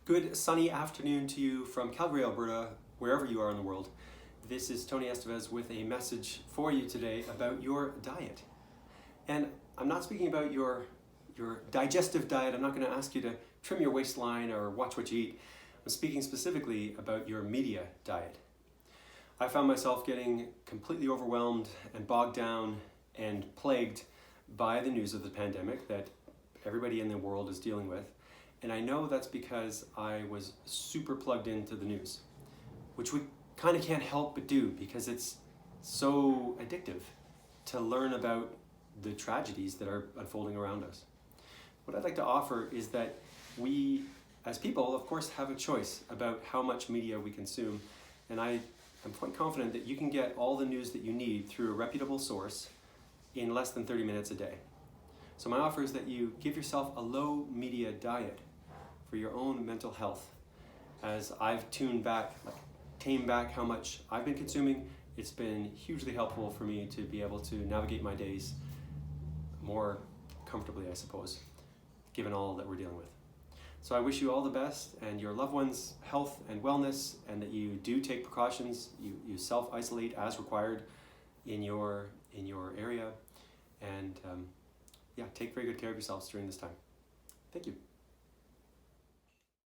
Good sunny afternoon to you from Calgary, Alberta, wherever you are in the world. This is Tony Esteves with a message for you today about your diet. And I'm not speaking about your digestive diet. I'm not going to ask you to trim your waistline or watch what you eat. I'm speaking specifically about your media diet. I found myself getting completely overwhelmed and bogged down and plagued by the news of the pandemic that everybody in the world is dealing with. And I know that's because I was super plugged into the news, which we kind of can't help but do because it's so addictive to learn about the tragedies that are unfolding around us. What I'd like to offer is that we, as people, of course, have a choice about how much media we consume. And I'm quite confident that you can get all the news that you need through a reputable source in less than 30 minutes a day. So my offer is that you give yourself a low media diet for your own mental health. As I've tamed back how much I've been consuming, it's been hugely helpful for me to be able to navigate my days more comfortably, I suppose, given all that we're dealing with. So I wish you all the best and your loved ones' health and wellness, and that you do take precautions, you self-isolate as required in your area, and take very good care of yourselves during this time. Thank you.